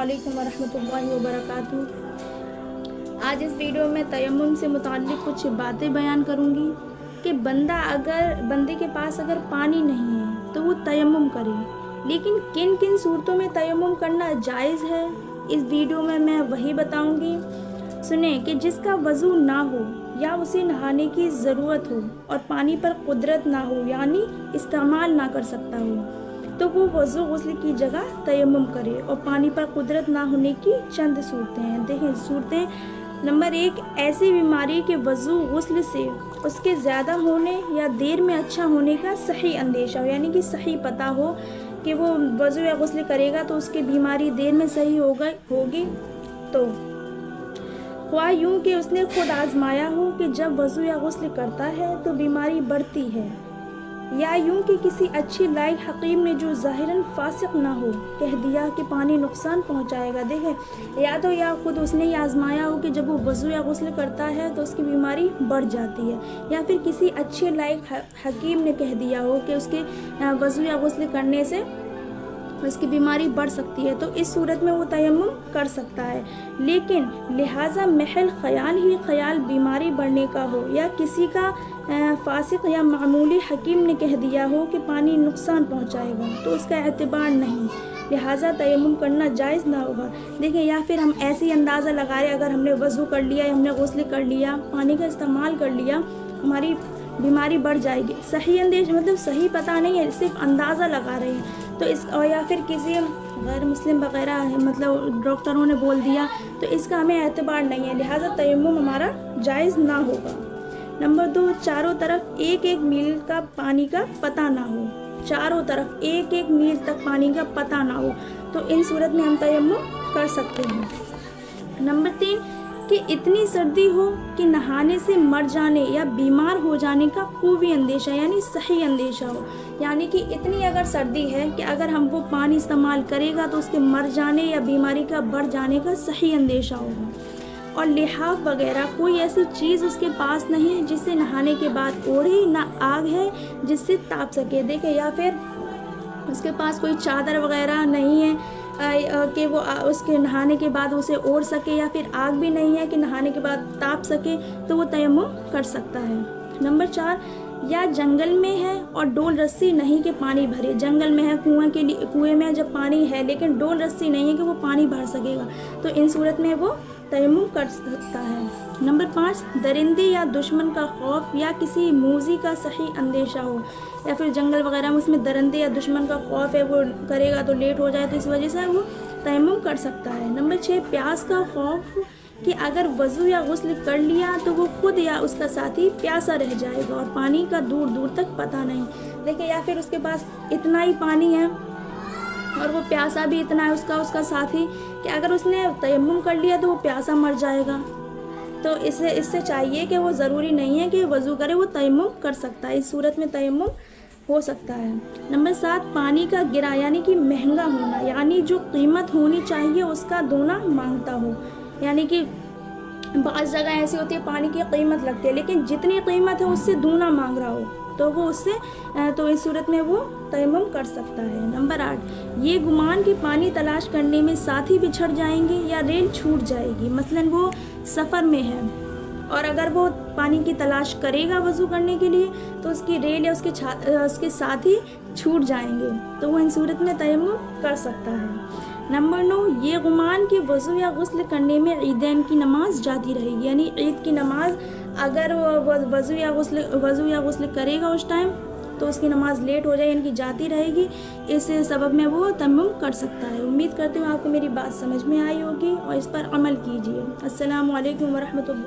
अस्सलामुअलैकुम वरहमतुल्लाहि वबरकातुहू। आज इस वीडियो में तयम्मुम से मुताल्लिक़ कुछ बातें बयान करूँगी कि बंदे के पास अगर पानी नहीं है तो वो तयम्मुम करे, लेकिन किन किन सूरतों में तयम्मुम करना जायज़ है इस वीडियो में मैं वही बताऊँगी। सुने कि जिसका वज़ू ना हो या उसे नहाने की ज़रूरत हो और पानी पर कुदरत ना हो, यानी इस्तेमाल ना कर सकता हो, तो वो वज़ू गुस्ल की जगह तयम्मुम करे। और पानी पर कुदरत ना होने की चंद सूरतें हैं। देखें सूरतें, नंबर 1, ऐसी बीमारी के वज़ू गुस्ल से उसके ज़्यादा होने या देर में अच्छा होने का सही अंदेशा हो, यानी कि सही पता हो कि वो वज़ू या गुस्ल करेगा तो उसकी बीमारी देर में सही होगी। तो ख्वाह यूँ कि उसने खुद आजमाया हो कि जब वज़ू या गुस्ल करता है तो बीमारी बढ़ती है, या यूँ कि किसी अच्छी लायक हकीम ने जो ज़ाहिरन फासिक ना हो कह दिया कि पानी नुकसान पहुँचाएगा। देखें, या खुद उसने ये आजमाया हो कि जब वो वज़ू या गुस्ल करता है तो उसकी बीमारी बढ़ जाती है, या फिर किसी अच्छे लायक हकीम ने कह दिया हो कि उसके वज़ू या गुस्ल करने से उसकी बीमारी बढ़ सकती है, तो इस सूरत में वो तयम्मुम कर सकता है। लेकिन लिहाजा महल ख्याल बीमारी बढ़ने का हो, या किसी का फासिक या मामूली हकीम ने कह दिया हो कि पानी नुकसान पहुंचाएगा, तो उसका एतबार नहीं, लिहाजा तयम्मुम करना जायज़ ना होगा। देखिए, या फिर हम ऐसे ही अंदाज़ा लगा रहे, अगर हमने वज़ू कर लिया या हमने गुस्ल कर लिया, पानी का इस्तेमाल कर लिया, हमारी बीमारी बढ़ जाएगी। सही अंदेश मतलब सही पता नहीं है, सिर्फ अंदाज़ा लगा रहे हैं, तो इस या फिर किसी गैर मुस्लिम वगैरह है, मतलब डॉक्टरों ने बोल दिया, तो इसका हमें एतबार नहीं है, लिहाजा तयम्मुम हमारा जायज़ ना होगा। नंबर 2, चारों तरफ एक एक मील का पानी का पता ना हो, चारों तरफ एक एक मील तक पानी का पता ना हो, तो इन सूरत में हम तयम्मुम कर सकते हैं। नंबर 3, कि इतनी सर्दी हो कि नहाने से मर जाने या बीमार हो जाने का खूबी अंदेशा, यानी सही अंदेशा हो, यानी कि इतनी अगर सर्दी है कि अगर हम वो पानी इस्तेमाल करेगा तो उसके मर जाने या बीमारी का बढ़ जाने का सही अंदेशा होगा। और लिहाफ वगैरह कोई ऐसी चीज़ उसके पास नहीं है जिससे नहाने के बाद ओढ़े, ना आग है जिससे ताप सके। देखे, या फिर उसके पास कोई चादर वगैरह नहीं है कि वो उसके नहाने के बाद उसे ओढ़ सके, या फिर आग भी नहीं है कि नहाने के बाद ताप सके, तो वो तयम्मुम कर सकता है। नंबर 4, या जंगल में है और डोल रस्सी नहीं कि पानी भरे, जंगल में है, कुएं में जब पानी है लेकिन डोल रस्सी नहीं है कि वो पानी भर सकेगा, तो इन सूरत में वो तयम्मुम कर सकता है। नंबर 5, दरिंदे या दुश्मन का खौफ या किसी मूजी का सही अंदेशा हो, या फिर जंगल वगैरह में उसमें दरिंदे या दुश्मन का खौफ है, वो करेगा तो लेट हो जाए, तो इस वजह से वो तयम्मुम कर सकता है। नंबर 6, प्यास का खौफ कि अगर वज़ू या गुस्ल कर लिया तो वो खुद या उसका साथी प्यासा रह जाएगा और पानी का दूर दूर तक पता नहीं। देखिए, या फिर उसके पास इतना ही पानी है और वो प्यासा भी इतना है उसका साथी कि अगर उसने तयम्मुम कर लिया तो वो प्यासा मर जाएगा, तो इससे चाहिए कि वो ज़रूरी नहीं है कि वज़ू करे, वो तयम्मुम कर सकता है, इस सूरत में तयम्मुम हो सकता है। नंबर 7, पानी का गिरा यानी कि महंगा होना, यानी जो कीमत होनी चाहिए उसका दूना मांगता हो, यानी कि बाज़ जगह ऐसी होती है पानी की कीमत लगती है लेकिन जितनी कीमत है उससे दूना मांग रहा हो, तो वो तो इस सूरत में वो तयम्मुम कर सकता है। नंबर 8, ये गुमान कि पानी तलाश करने में साथी बिछड़ जाएंगे या रेल छूट जाएगी, मसलन वो सफ़र में है और अगर वो पानी की तलाश करेगा वज़ू करने के लिए तो उसकी रेल या उसके साथी छूट जाएंगे, तो वो इन सूरत में तयम्मुम कर सकता है। नंबर 9, ये गुमान कि वज़ू या गुस्ल करने में ईदैन की नमाज जाती रहेगी, यानी ईद की नमाज अगर वो वज़ू या गुस्ल करेगा उस टाइम तो उसकी नमाज लेट हो जाए, यानी कि जाती रहेगी, इस सबब में वो तयम्मुम कर सकता है। उम्मीद करती हूँ आपको मेरी बात समझ में आई होगी और इस पर अमल कीजिए। अस्सलामु अलैकुम वरहमतुल्लाह।